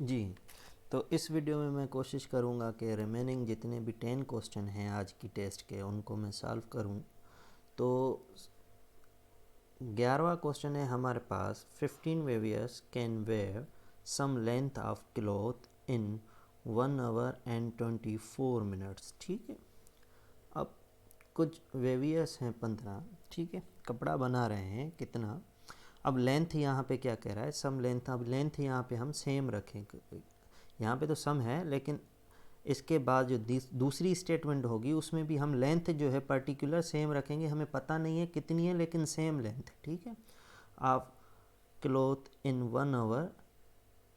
जी। तो इस वीडियो में मैं कोशिश करूँगा कि रिमेनिंग जितने भी 10 क्वेश्चन हैं आज की टेस्ट के उनको मैं सॉल्व करूँ। तो 11वां क्वेश्चन है हमारे पास 15 weavers can weave some length of cloth in 1 hour and 24 minutes. ठीक है। अब कुछ वेवियर्स हैं 15। ठीक है, कपड़ा बना रहे हैं कितना। अब लेंथ यहाँ पे क्या कह रहा है, सम लेंथ। अब लेंथ यहाँ पे हम सेम रखें, यहाँ पे तो सम है लेकिन इसके बाद जो दूसरी स्टेटमेंट होगी उसमें भी हम लेंथ जो है पर्टिकुलर सेम रखेंगे। हमें पता नहीं है कितनी है लेकिन सेम लेंथ। ठीक है। Of cloth in 1 hour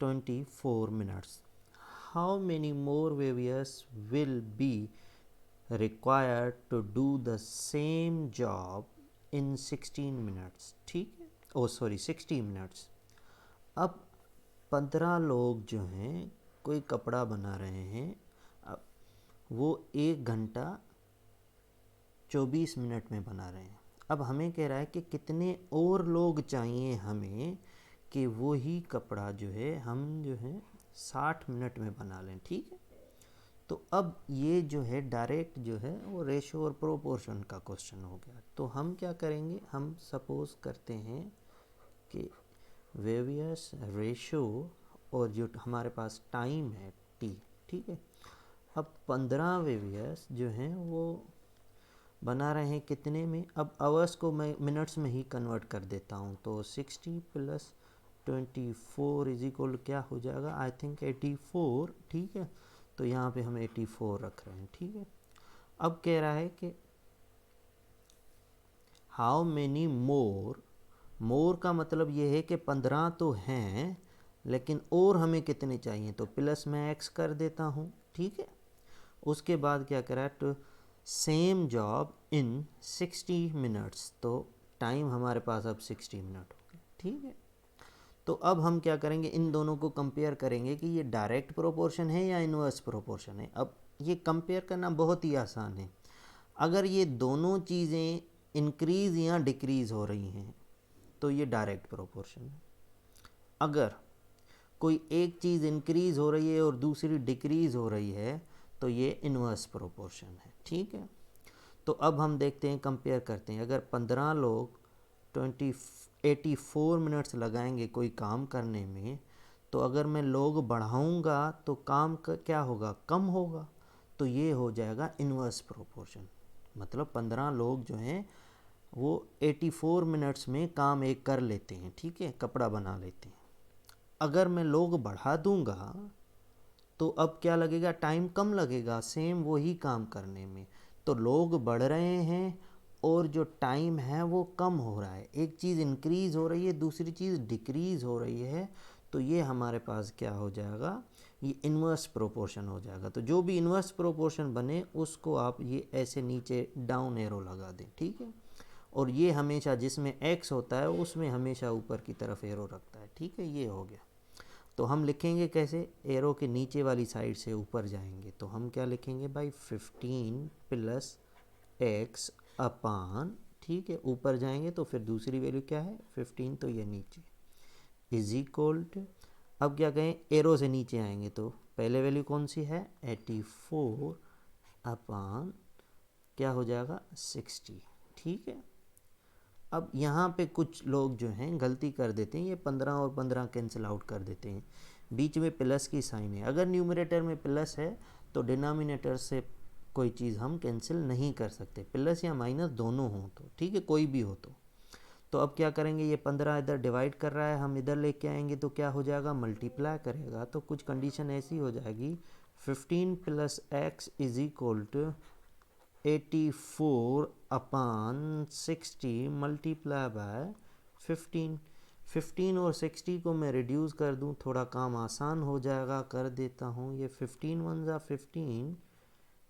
24 minutes, how many more weavers will be required to do the same job in 16 minutes। ठीक है, ओ सॉरी 60 मिनट्स। अब 15 लोग जो हैं कोई कपड़ा बना रहे हैं। अब वो 1 घंटा 24 मिनट में बना रहे हैं। अब हमें कह रहा है कि कितने और लोग चाहिए हमें कि वो ही कपड़ा जो है हम जो है 60 मिनट में बना लें। ठीक है। तो अब ये जो है डायरेक्ट जो है वो रेशो और प्रोपोर्शन का क्वेश्चन हो गया। तो हम क्या करेंगे, हम सपोज करते हैं कि वेवियस रेशो और जो हमारे पास टाइम है टी। ठीक है। अब 15 वेवियस जो हैं वो बना रहे हैं कितने में। अब आवर्स को मैं मिनट्स में ही कन्वर्ट कर देता हूँ। तो 60 प्लस 24 इज इक्वल क्या हो जाएगा, आई थिंक 84। ठीक है। तो यहाँ पे हम 84 रख रहे हैं। ठीक है। अब कह रहा है कि हाउ मेनी मोर। मोर का मतलब ये है कि 15 तो हैं लेकिन और हमें कितने चाहिए, तो प्लस मैं एक्स कर देता हूँ। ठीक है। उसके बाद क्या करा, to same job in 60 minutes. तो टाइम हमारे पास अब 60 मिनट हो गया। ठीक है। तो अब हम क्या करेंगे, इन दोनों को कंपेयर करेंगे कि ये डायरेक्ट प्रोपोर्शन है या इनवर्स प्रोपोर्शन है। अब ये कंपेयर करना बहुत ही आसान है। अगर ये दोनों चीज़ें इंक्रीज़ या डिक्रीज़ हो रही हैं तो ये डायरेक्ट प्रोपोर्शन है। अगर कोई एक चीज़ इंक्रीज़ हो रही है और दूसरी डिक्रीज़ हो रही है तो ये इनवर्स प्रोपोर्शन है। ठीक है। तो अब हम देखते हैं, कंपेयर करते हैं। अगर 15 लोग 84 मिनट्स लगाएंगे कोई काम करने में, तो अगर मैं लोग बढ़ाऊंगा तो काम का क्या होगा, कम होगा। तो ये हो जाएगा इनवर्स प्रोपोर्शन। मतलब 15 लोग जो हैं वो 84 मिनट्स में काम एक कर लेते हैं। ठीक है, कपड़ा बना लेते हैं। अगर मैं लोग बढ़ा दूंगा तो अब क्या लगेगा, टाइम कम लगेगा सेम वही काम करने में। तो लोग बढ़ रहे हैं और जो टाइम है वो कम हो रहा है। एक चीज़ इंक्रीज़ हो रही है, दूसरी चीज़ डिक्रीज़ हो रही है। तो ये हमारे पास क्या हो जाएगा, ये इन्वर्स प्रोपोर्शन हो जाएगा। तो जो भी इन्वर्स प्रोपोर्शन बने उसको आप ये ऐसे नीचे डाउन एरो लगा दें। ठीक है। और ये हमेशा जिसमें एक्स होता है उसमें हमेशा ऊपर की तरफ एरो रखता है। ठीक है, ये हो गया। तो हम लिखेंगे कैसे, एरो के नीचे वाली साइड से ऊपर जाएंगे तो हम क्या लिखेंगे भाई, 15 प्लस एक्स अपान। ठीक है, ऊपर जाएंगे तो फिर दूसरी वैल्यू क्या है 15, तो ये नीचे इज इक्वल टू। अब क्या कहें, एरो से नीचे आएंगे तो पहले वैल्यू कौन सी है 84 अपान क्या हो जाएगा 60। ठीक है। अब यहाँ पे कुछ लोग जो हैं गलती कर देते हैं, ये 15 और 15 कैंसिल आउट कर देते हैं। बीच में प्लस की साइन है। अगर न्यूमरेटर में प्लस है तो डिनोमिनेटर से कोई चीज़ हम कैंसिल नहीं कर सकते, प्लस या माइनस दोनों हो तो। ठीक है, कोई भी हो तो अब क्या करेंगे, ये 15 इधर डिवाइड कर रहा है, हम इधर लेके आएंगे तो क्या हो जाएगा, मल्टीप्लाई करेगा तो कुछ कंडीशन ऐसी हो जाएगी, 15 plus x is equal to 84 upon 60 multiply by 15। 15 और 60 को मैं रिड्यूस कर दूं, थोड़ा काम आसान हो जाएगा, कर देता हूं। ये 15 वन ज़ा 15,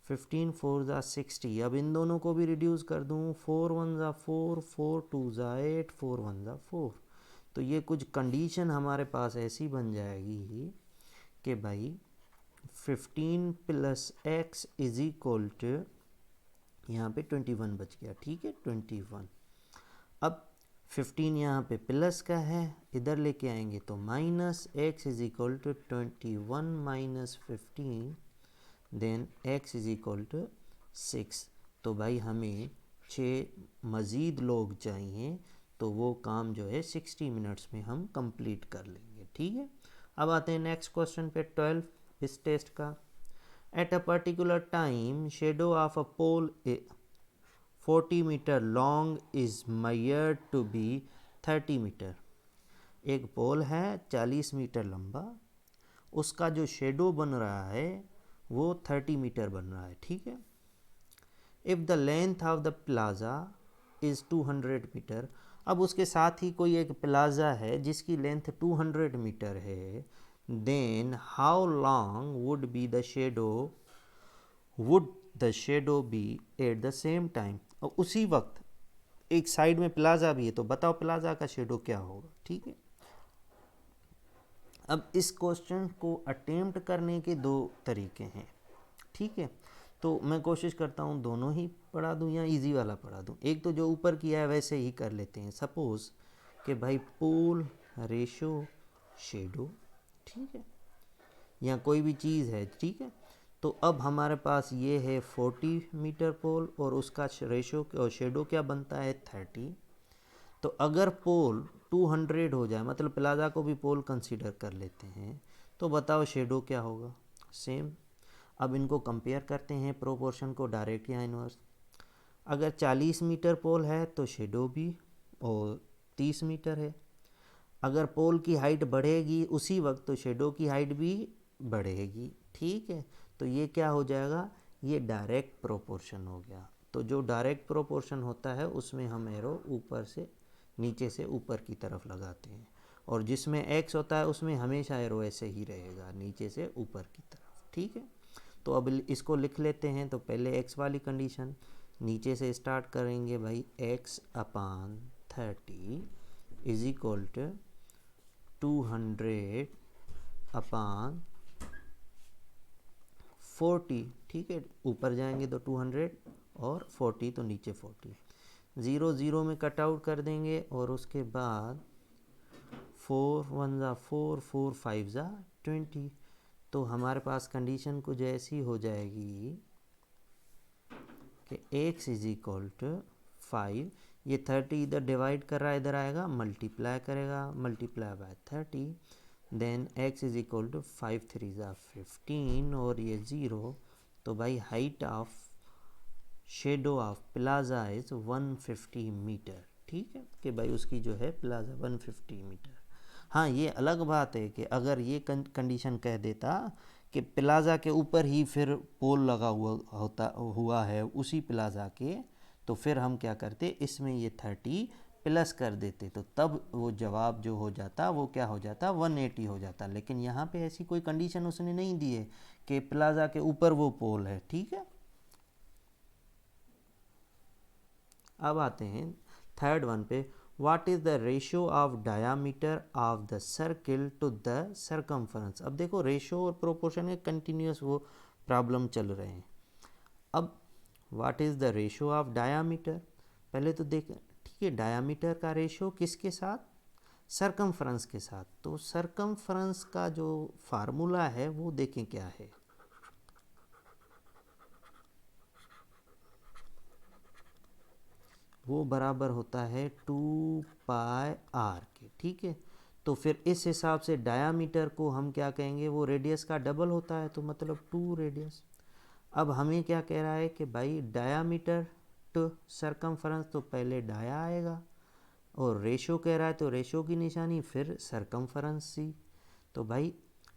15 फोर ज़ा 60। अब इन दोनों को भी रिड्यूस कर दूं, 4 वन ज़ा 4, 4 टू ज़ा 8, 4 वन ज़ा 4। तो ये कुछ कंडीशन हमारे पास ऐसी बन जाएगी कि भाई 15 plus x is equal to, यहाँ पे 21 बच गया। ठीक है, 21। अब 15 यहाँ पे प्लस का है, इधर लेके आएंगे तो minus, x is equal to 21 minus 15, then x is equal to 6। तो भाई हमें 6 मज़ीद लोग चाहिए, तो वो काम जो है 60 मिनट्स में हम कंप्लीट कर लेंगे। ठीक है, अब आते हैं नेक्स्ट क्वेश्चन पे 12 इस टेस्ट का। At a particular time shadow of a pole 40 metre long is measured to be 30 metre. एक पोल है 40 मीटर लंबा, उसका जो शेडो बन रहा है वो 30 मीटर बन रहा है। ठीक है, if the length of the plaza is 200 metre. अब उसके साथ ही कोई एक प्लाजा है जिसकी लेंथ 200 मीटर है, then how long would be the shadow, would the shadow be at the same time. और उसी वक्त एक साइड में प्लाजा भी है, तो बताओ प्लाजा का शेडो क्या होगा। ठीक है, अब इस क्वेश्चन को अटेम्प्ट करने के दो तरीके हैं। ठीक है, तो मैं कोशिश करता हूँ दोनों ही पढ़ा दूँ या इजी वाला पढ़ा दूँ। एक तो जो ऊपर किया है वैसे ही कर लेते हैं। सपोज़ कि भाई पोल रेशो शेडो, ठीक है, या कोई भी चीज़ है। ठीक है, तो अब हमारे पास ये है 40 मीटर पोल और उसका रेशो और शेडो क्या बनता है 30। तो अगर पोल 200 हो जाए, मतलब प्लाजा को भी पोल कंसीडर कर लेते हैं, तो बताओ शेडो क्या होगा। सेम। अब इनको कंपेयर करते हैं प्रोपोर्शन को, डायरेक्ट या इनवर्स। अगर 40 मीटर पोल है तो शेडो भी और 30 मीटर है। अगर पोल की हाइट बढ़ेगी उसी वक्त तो शेडो की हाइट भी बढ़ेगी। ठीक है, तो ये क्या हो जाएगा, ये डायरेक्ट प्रोपोर्शन हो गया। तो जो डायरेक्ट प्रोपोर्शन होता है उसमें हम एरो ऊपर से नीचे से ऊपर की तरफ लगाते हैं, और जिसमें x होता है उसमें हमेशा एरो ऐसे ही रहेगा, नीचे से ऊपर की तरफ। ठीक है, तो अब इसको लिख लेते हैं। तो पहले x वाली कंडीशन नीचे से स्टार्ट करेंगे भाई, x upon 30 is equal to 200 upon 40। ठीक है, ऊपर जाएंगे तो 200 और 40 तो नीचे 40। 0 0 में कट आउट कर देंगे, और उसके बाद 4 1 ज़ा 4, 4 5 ज़ा 20। तो हमारे पास कंडीशन कुछ ऐसी हो जाएगी कि x इज इक्वल टू 5, ये 30 इधर डिवाइड कर रहा है, इधर आएगा मल्टीप्लाई करेगा, multiply by 30, then x is equal to 5 3 ज़ा 15 और ये 0। तो भाई height of shadow of plaza is 150 metre. ठीक है, कि भाई उसकी जो है प्लाजा 150 मीटर। हाँ, ये अलग बात है कि अगर ये कंडीशन कह देता कि प्लाजा के ऊपर ही फिर पोल लगा हुआ है उसी प्लाजा के, तो फिर हम क्या करते, इसमें ये 30 प्लस कर देते, तो तब वो जवाब जो हो जाता वो क्या हो जाता 180 हो जाता। लेकिन यहाँ पे ऐसी कोई कंडीशन उसने नहीं दी है कि प्लाजा के ऊपर वो पोल है। ठीक है, अब आते हैं थर्ड वन पे। What is the ratio of diameter of the circle to the circumference. अब देखो रेशियो और प्रोपोर्शन के कंटिन्यूस वो प्रॉब्लम चल रहे हैं। अब what is the ratio of diameter, पहले तो देख, ठीक है, डायामीटर का रेशियो किसके साथ, सरकमफरेंस के साथ। तो सरकमफरेंस का जो फार्मूला है वो देखें क्या है, वो बराबर होता है 2πr के। ठीक है, तो फिर इस हिसाब से डायामीटर को हम क्या कहेंगे, वो रेडियस का डबल होता है, तो मतलब 2 रेडियस। अब हमें क्या कह रहा है कि भाई डायामीटर टू सरकमफरेंस, तो पहले डाया आएगा, और रेशो कह रहा है तो रेशो की निशानी, फिर सरकमफरेंस सी। तो भाई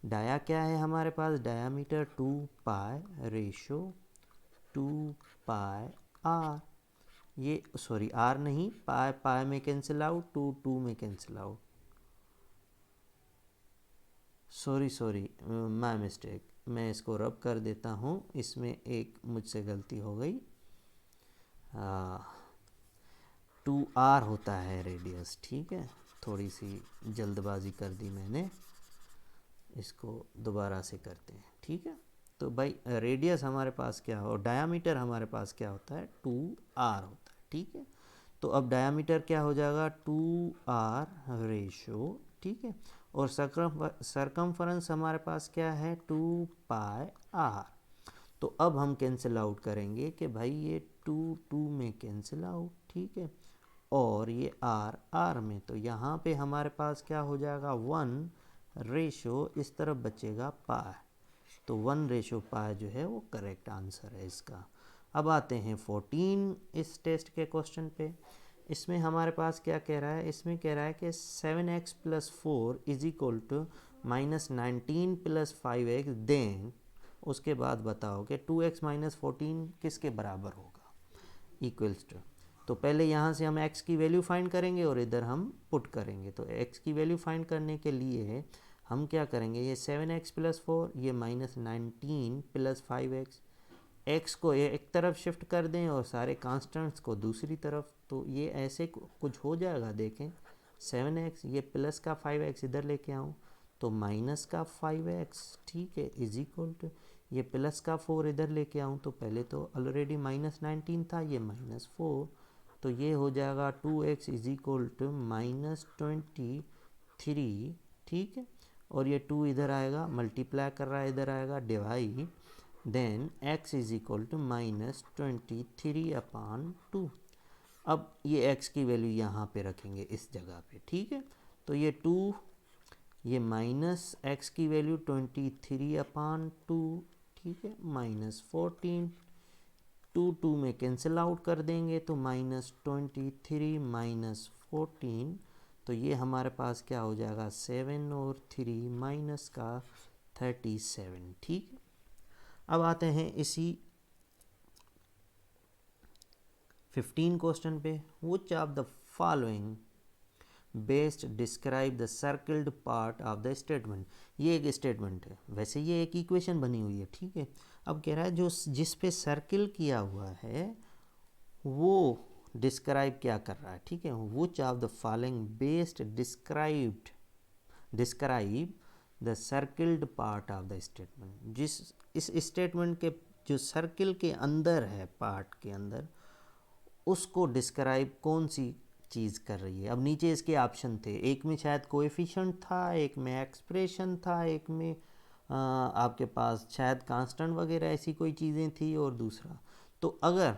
डाया क्या है हमारे पास, डायामीटर 2π रेशो 2πr। ये सॉरी आर नहीं, पाए पाए में कैंसिल आउट, 2 2 में cancel out, sorry my mistake. मैं इसको रब कर देता हूँ, इसमें एक मुझसे गलती हो गई। 2r होता है रेडियस। ठीक है, थोड़ी सी जल्दबाजी कर दी मैंने, इसको दोबारा से करते हैं। ठीक है, तो भाई रेडियस हमारे पास क्या हो, डायामीटर हमारे पास क्या होता है 2r होता है। ठीक है, तो अब डायामीटर क्या हो जाएगा 2r रेशो, ठीक है, और सरकमफरेंस हमारे पास क्या है 2πr। तो अब हम कैंसिल आउट करेंगे कि भाई ये 2 में कैंसिल आउट, ठीक है, और ये r में, तो यहाँ पे हमारे पास क्या हो जाएगा 1 रेशो, इस तरफ बचेगा पाई, तो 1 रेशो पाई जो है वो करेक्ट आंसर है इसका। अब आते हैं 14 इस टेस्ट के क्वेश्चन पे। इसमें हमारे पास क्या कह रहा है, इसमें कह रहा है कि 7x + 4 is equal to -19 + 5x, then उसके बाद बताओ कि 2x - 14 किसके बराबर होगा, इक्वल्स टू। तो पहले यहाँ से हम x की वैल्यू फाइंड करेंगे और इधर हम पुट करेंगे। तो x की वैल्यू फाइंड करने के लिए हम क्या करेंगे, ये 7x + 4, ये -19 + 5x, x को एक तरफ शिफ्ट कर दें और सारे कांस्टेंट्स को दूसरी तरफ, तो ये ऐसे कुछ हो जाएगा। देखें 7x, ये प्लस का 5x इधर लेके आऊँ तो माइनस का 5x, ठीक है, इज इक्वल टू ये प्लस का 4 इधर लेके आऊँ तो पहले तो ऑलरेडी -19 था, ये -4, तो ये हो जाएगा 2x इज इक्वल टू -23, ठीक है, और ये 2 इधर आएगा, मल्टीप्लाई कर रहा है, इधर आएगा divide, then x is equal to -23/2। अब ये x की वैल्यू यहाँ पे रखेंगे इस जगह पे, ठीक है, तो ये 2, ये माइनस x की वैल्यू 23/2, ठीक है, -14, 2 में कैंसिल आउट कर देंगे तो -23 - 14, तो ये हमारे पास क्या हो जाएगा 7 और 3 माइनस का 37, ठीक है। अब आते हैं इसी 15 क्वेश्चन पे। Which of the following best describe the circled part of the statement. ये एक स्टेटमेंट है, वैसे ये एक इक्वेशन बनी हुई है, ठीक है। अब कह रहा है जो जिस पे सर्किल किया हुआ है वो डिस्क्राइब क्या कर रहा है, ठीक है। Which of the following best describe the circled part of the statement. जिस इस स्टेटमेंट के जो सर्किल के अंदर है, पार्ट के अंदर, उसको डिस्क्राइब कौन सी चीज़ कर रही है। अब नीचे इसके ऑप्शन थे, एक में शायद कोएफिशिएंट था, एक में एक्सप्रेशन था, एक में आपके पास शायद कांस्टेंट वगैरह ऐसी कोई चीज़ें थी, और दूसरा, तो अगर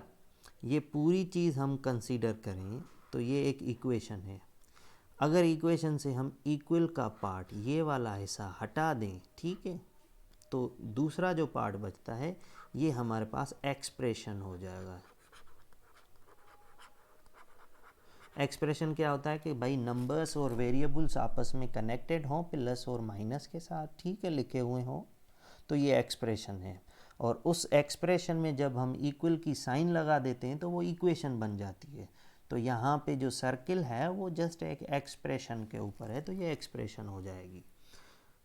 ये पूरी चीज़ हम कंसीडर करें तो ये एक इक्वेशन है। अगर इक्वेशन से हम इक्वल का पार्ट ये वाला हिस्सा हटा दें, ठीक है, तो दूसरा जो पार्ट बचता है ये हमारे पास एक्सप्रेशन हो जाएगा। एक्सप्रेशन क्या होता है कि भाई नंबर्स और वेरिएबल्स आपस में कनेक्टेड हों प्लस और माइनस के साथ, ठीक है, लिखे हुए हों, तो ये एक्सप्रेशन है। और उस एक्सप्रेशन में जब हम इक्वल की साइन लगा देते हैं तो वो इक्वेशन बन जाती है। तो यहाँ पे जो सर्किल है वो जस्ट एक एक्सप्रेशन के ऊपर है, तो ये एक्सप्रेशन हो जाएगी,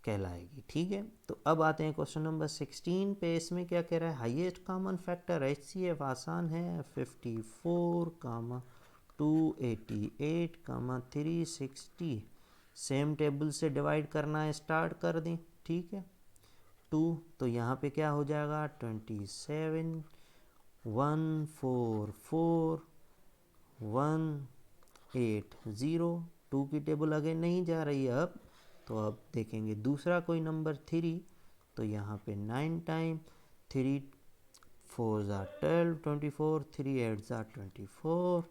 कहलाएगी, ठीक है। तो अब आते हैं क्वेश्चन नंबर 16 पे। इसमें क्या कह रहा है, हाईएस्ट कॉमन फैक्टर HCF आसान है, 54, 288, 360। सेम टेबल से डिवाइड करना है, स्टार्ट कर दें, ठीक है। 2 तो यहाँ पे क्या हो जाएगा 27, 144, 180। 2 की टेबल आगे नहीं जा रही है अब, तो अब देखेंगे दूसरा कोई नंबर 3, तो यहाँ पे 9 टाइम, 3 4 12, 24, 3 8 24,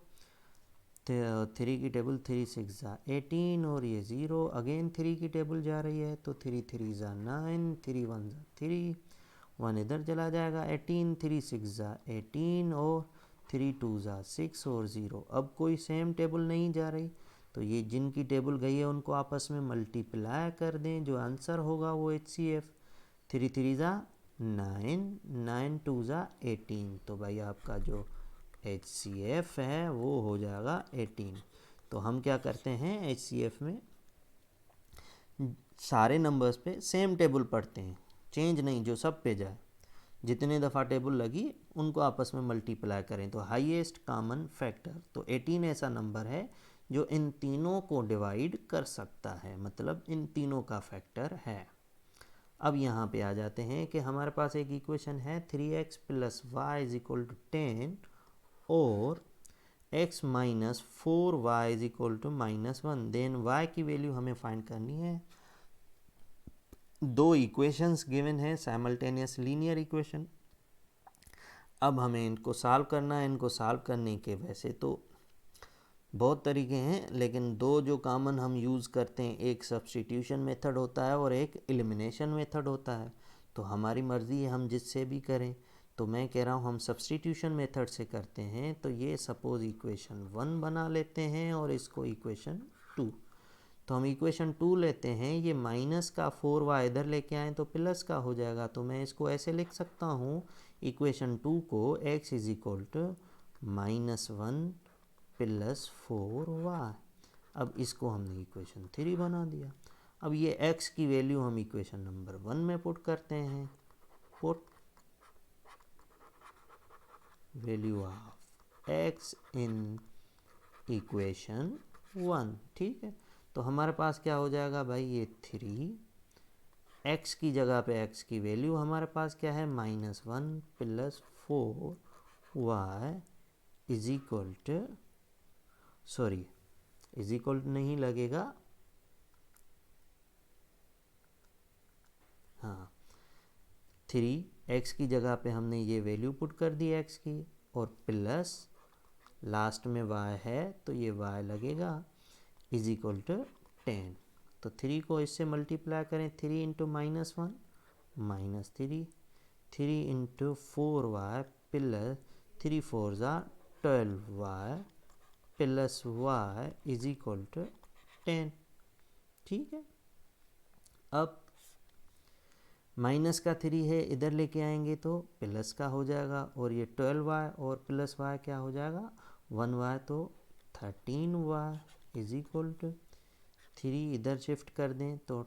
3 की टेबल 3 6 18, और ये 0, अगेन 3 की टेबल जा रही है, तो 3 3 9, 3 1 3, 1 इधर चला जाएगा, 18, 3 6 18, और 3 2 6, और 0। अब कोई सेम टेबल नहीं जा रही, तो ये जिनकी टेबल गई है उनको आपस में मल्टीप्लाई कर दें, जो आंसर होगा वो HCF। 3 3 9, 9 2 18, तो भाई आपका जो HCF है वो हो जाएगा 18। तो हम क्या करते हैं, HCF में सारे नंबर्स पे सेम टेबल पढ़ते हैं, चेंज नहीं, जो सब पे जाए, जितने दफ़ा टेबल लगी उनको आपस में मल्टीप्लाई करें। तो हाईएस्ट कॉमन फैक्टर, तो 18 ऐसा नंबर है जो इन तीनों को डिवाइड कर सकता है, मतलब इन तीनों का फैक्टर है। अब यहाँ पे आ जाते हैं कि हमारे पास एक इक्वेशन है 3x + y = 10, और x माइनस 4y is equal to -1, then y की वैल्यू हमें फाइंड करनी है। दो इक्वेशंस गिवन है, साइमल्टेनियस लीनियर इक्वेशन। अब हमें इनको सॉल्व करना है। इनको सॉल्व करने के वैसे तो बहुत तरीके हैं, लेकिन दो जो कॉमन हम यूज़ करते हैं, एक सब्स्टिट्यूशन मेथड होता है और एक एलिमिनेशन मेथड होता है। तो हमारी मर्ज़ी है हम जिससे भी करें। तो मैं कह रहा हूँ हम सब्स्टिट्यूशन मेथड से करते हैं। तो ये सपोज़ इक्वेशन 1 बना लेते हैं और इसको इक्वेशन 2। तो हम इक्वेशन 2 लेते हैं, ये माइनस का 4y इधर लेके आए तो प्लस का हो जाएगा। तो मैं इसको ऐसे लिख सकता हूँ इक्वेशन 2 को x is equal to -1 plus 4y। अब इसको हमने इक्वेशन 3 बना दिया। अब ये x की वैल्यू हम इक्वेशन नंबर 1 में पुट करते हैं। Put value of x in equation 1, ठीक है। तो हमारे पास क्या हो जाएगा भाई, ये 3, x की जगह पे x की वैल्यू हमारे पास क्या है, -1 plus 4y is equal to, sorry is equal नहीं लगेगा, हाँ 3x की जगह पे हमने ये वैल्यू पुट कर दी x की, और प्लस लास्ट में y है तो ये y लगेगा इज इक्वल टू 10। तो 3 को इससे मल्टीप्लाई करें, 3 into -1 -3, 3 into 4y plus 3 4 12y plus y is equal to 10, ठीक है। अब माइनस का 3 है, इधर लेके आएंगे तो प्लस का हो जाएगा, और ये 12y और प्लस y क्या हो जाएगा, 1y, तो 13y इज इक्वल टू 3 इधर शिफ्ट कर दें तो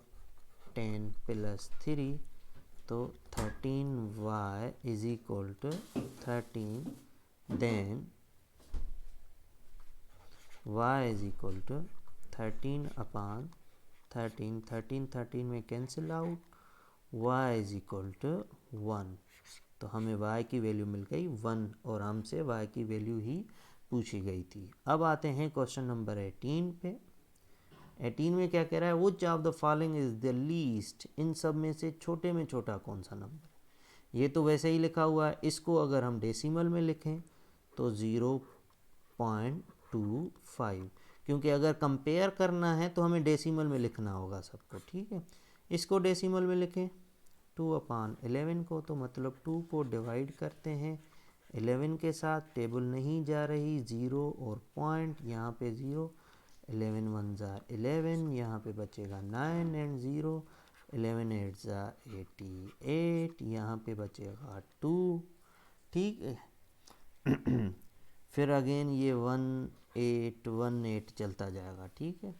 10 प्लस 3, तो 13y is equal to 13, then y is equal to 13 upon 13, 13 13 में cancel out, y is equal to 1। तो हमें y की वैल्यू मिल गई 1, और हमसे y की वैल्यू ही पूछी गई थी। अब आते हैं क्वेश्चन नंबर 18 पे। 18 में क्या कह रहा है, which of the following is the least, इन सब में से छोटे में छोटा कौन सा नंबर। ये तो वैसे ही लिखा हुआ है, इसको अगर हम डेसिमल में लिखें तो 0.25, क्योंकि अगर कंपेयर करना है तो हमें डेसिमल में लिखना होगा सबको, ठीक है। इसको डेसिमल में लिखें 2/11 को, तो मतलब 2 को डिवाइड करते हैं 11 के साथ, टेबल नहीं जा रही, 0 और पॉइंट यहाँ पे 0, 11 1 11, यहाँ पे बचेगा 9 एंड 0, 11 8 88, यहाँ पे बचेगा 2, ठीक है। फिर अगेन ये 1 8 1 8 चलता जाएगा, ठीक है।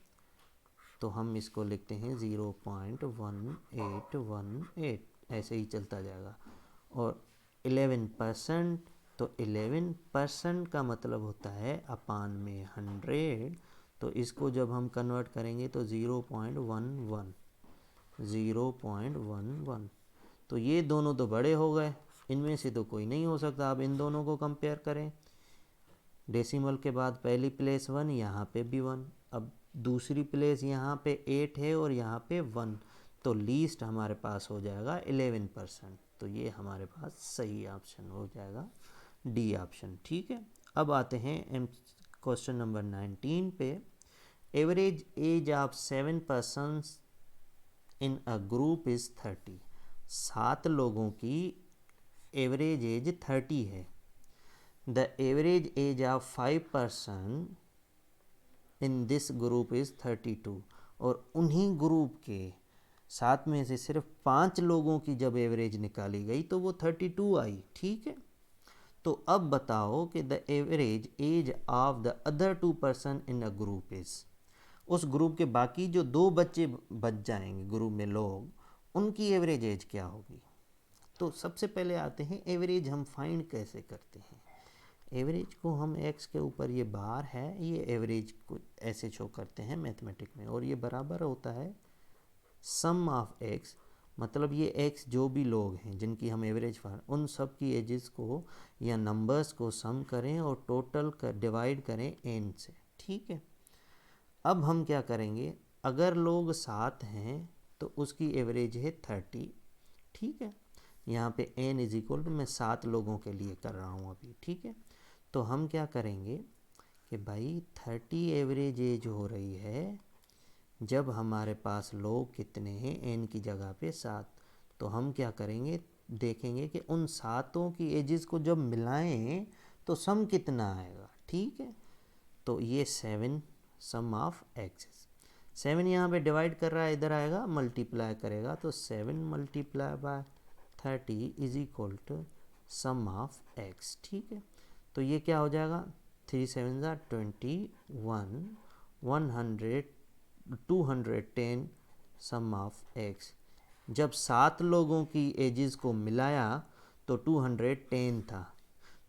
तो हम इसको लिखते हैं 0.1818, ऐसे ही चलता जाएगा। और 11%, तो 11% का मतलब होता है अपान में 100, तो इसको जब हम कन्वर्ट करेंगे तो 0.11, तो ये दोनों तो बड़े हो गए, इनमें से तो कोई नहीं हो सकता। अब इन दोनों को कंपेयर करें, डेसिमल के बाद पहली प्लेस 1, यहाँ पे भी 1, अब दूसरी प्लेस यहाँ पे 8 है और यहाँ पे 1, तो लीस्ट हमारे पास हो जाएगा 11%। तो ये हमारे पास सही ऑप्शन हो जाएगा, डी ऑप्शन, ठीक है। अब आते हैं क्वेश्चन नंबर 19 पे। Average age of 7 persons in a group is 30। 7 लोगों की एवरेज एज 30 है। The average age of 5 person in this group is 32। और उन्हीं ग्रुप के 7 में से सिर्फ 5 लोगों की जब एवरेज निकाली गई तो वो 32 आई, ठीक है। तो अब बताओ कि the average age of the other 2 person in a group is, उस ग्रुप के बाकी जो 2 बच्चे बच जाएंगे ग्रुप में लोग, उनकी एवरेज एज क्या होगी। तो सबसे पहले आते हैं एवरेज हम फाइंड कैसे करते हैं। एवरेज को हम x के ऊपर ये बार है, ये एवरेज को ऐसे शो करते हैं मैथमेटिक में, और ये बराबर होता है सम ऑफ x मतलब ये एक्स जो भी लोग हैं जिनकी हम एवरेज उन सब की एजेस को या नंबर्स को सम करें और टोटल डिवाइड करें एन से, ठीक है। अब हम क्या करेंगे, अगर लोग 7 हैं तो उसकी एवरेज है 30, ठीक है। यहाँ पे एन इज इक्वल टू, मैं 7 लोगों के लिए कर रहा हूँ अभी, ठीक है। तो हम क्या करेंगे कि भाई 30 एवरेज एज हो रही है जब हमारे पास लोग कितने हैं, एन की जगह पे 7। तो हम क्या करेंगे, देखेंगे कि उन सातों की एजेस को जब मिलाएं तो सम कितना आएगा, ठीक है। तो ये 7 सम ऑफ एक्स, 7 यहाँ पे डिवाइड कर रहा है, इधर आएगा मल्टीप्लाई करेगा, तो 7 multiply by 30 is equal to sum of x, ठीक है। तो ये क्या हो जाएगा, 3 7 21, 100 210 सम ऑफ एक्स। जब 7 लोगों की एजेस को मिलाया तो 210 था।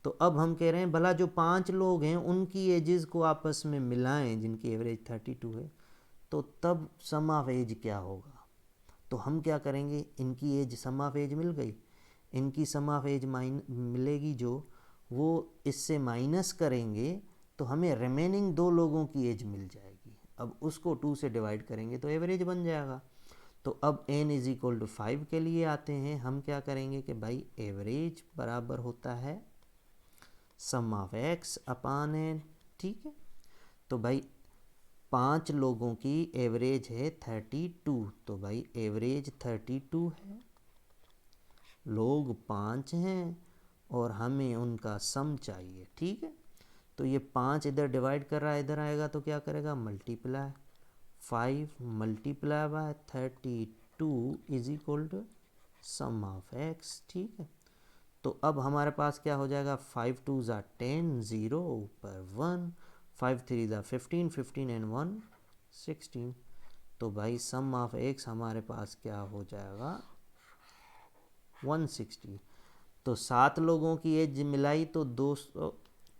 तो अब हम कह रहे हैं भला जो 5 लोग हैं उनकी एजेस को आपस में मिलाएं जिनकी एवरेज 32 है, तो तब सम ऑफ एज क्या होगा। तो हम क्या करेंगे, इनकी एज सम ऑफ एज मिल गई, इनकी सम ऑफ एज मिलेगी जो, वो इससे माइनस करेंगे तो हमें रिमेनिंग 2 लोगों की एज मिल जाएगी। अब उसको 2 से डिवाइड करेंगे तो एवरेज बन जाएगा। तो अब n इज इक्वल टू 5 के लिए आते हैं, हम क्या करेंगे कि भाई एवरेज बराबर होता है सम ऑफ एक्स अपान एन, ठीक है। तो भाई 5 लोगों की एवरेज है 32, तो भाई एवरेज 32 है, लोग 5 हैं और हमें उनका सम चाहिए, ठीक है। तो ये 5 इधर डिवाइड कर रहा है, इधर आएगा तो क्या करेगा, multiply 5 multiply by 32 is equal to sum of x, ठीक है। तो अब हमारे पास क्या हो जाएगा, 5 2 ज़ा 10, 0 ऊपर 1, 5 3 ज़ा 15, 15 एंड 1 16। तो भाई सम ऑफ एक्स हमारे पास क्या हो जाएगा, 160। तो 7 लोगों की एज मिलाई तो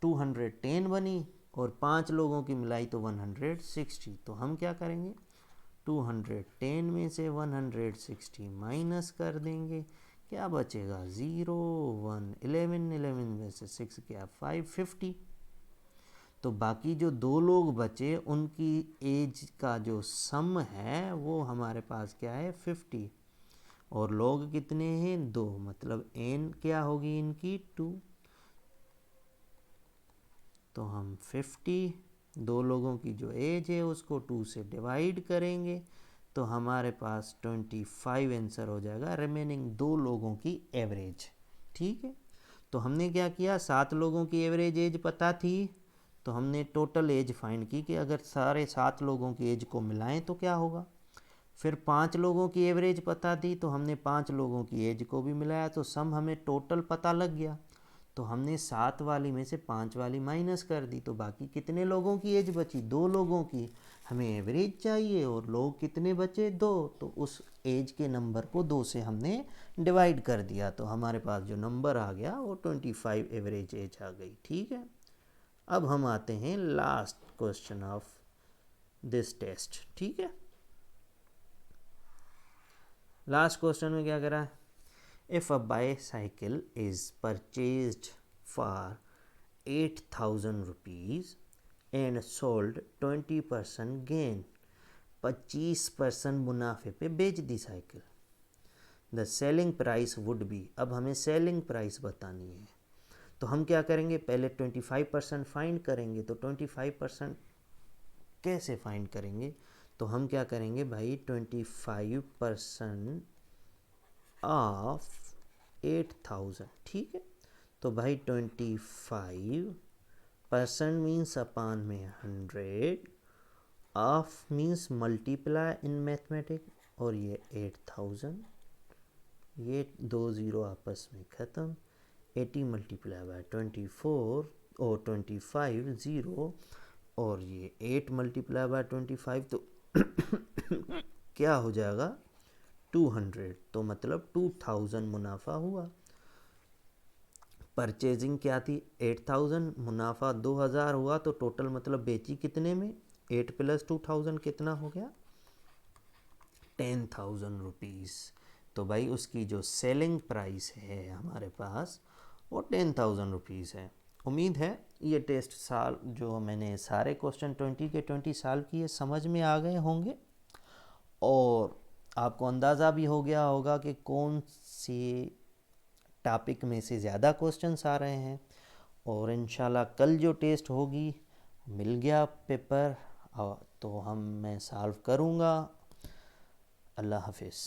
210 बनी और 5 लोगों की मिलाई तो 160। तो हम क्या करेंगे, 210 में से 160 माइनस कर देंगे, क्या बचेगा 0 1 11, 11 में से 6 क्या 5 50। तो बाकी जो 2 लोग बचे उनकी एज का जो सम है वो हमारे पास क्या है 50, और लोग कितने हैं 2, मतलब n क्या होगी इनकी 2। तो हम 50, 2 लोगों की जो एज है उसको 2 से डिवाइड करेंगे तो हमारे पास 25 आंसर हो जाएगा, रिमेनिंग 2 लोगों की एवरेज, ठीक है। तो हमने क्या किया, 7 लोगों की एवरेज एज पता थी तो हमने टोटल एज फाइंड की कि अगर सारे 7 लोगों की एज को मिलाएं तो क्या होगा। फिर 5 लोगों की एवरेज पता थी तो हमने 5 लोगों की एज को भी मिलाया तो सम हमें टोटल पता लग गया। तो हमने 7 वाली में से 5 वाली माइनस कर दी, तो बाकी कितने लोगों की एज बची, 2 लोगों की। हमें एवरेज चाहिए और लोग कितने बचे 2, तो उस एज के नंबर को 2 से हमने डिवाइड कर दिया तो हमारे पास जो नंबर आ गया वो 25 एवरेज एज आ गई, ठीक है। अब हम आते हैं last question of this test, ठीक है। लास्ट क्वेश्चन में क्या करा है, if a bicycle is purchased for 8,000 rupees and sold 20% gain, 25% मुनाफे पे बेच दी cycle, the selling price would be. अब हमें सेलिंग प्राइस बतानी है तो हम क्या करेंगे, पहले 25% फाइंड करेंगे। तो 25% कैसे फाइंड करेंगे, तो हम क्या करेंगे भाई, 25% ऑफ 8,000, ठीक है। तो भाई 25% मीन्स अपान में 100, of means multiply in mathematic, और ये 8,000, ये 2 0 आपस में ख़त्म, 80 मल्टीप्लाई बाय 24 और 25 0, और ये 8 मल्टीप्लाई बाय 25, तो क्या हो जाएगा 200, तो मतलब 2000 मुनाफा हुआ। परचेजिंग क्या थी 8000, मुनाफा 2000 हुआ, तो टोटल मतलब बेची कितने में, 8 + 2000 कितना हो गया 10,000 रुपीज़ तो भाई उसकी जो सेलिंग प्राइस है हमारे पास वो 10,000 रुपीज़ है। उम्मीद है ये टेस्ट साल जो मैंने सारे क्वेश्चन 20 के 20 साल की ये समझ में आ गए होंगे और आपको अंदाज़ा भी हो गया होगा कि कौन से टॉपिक में से ज़्यादा क्वेश्चंस आ रहे हैं। और इंशाल्लाह कल जो टेस्ट होगी मिल गया पेपर तो मैं सॉल्व करूँगा। अल्लाह हाफिज़।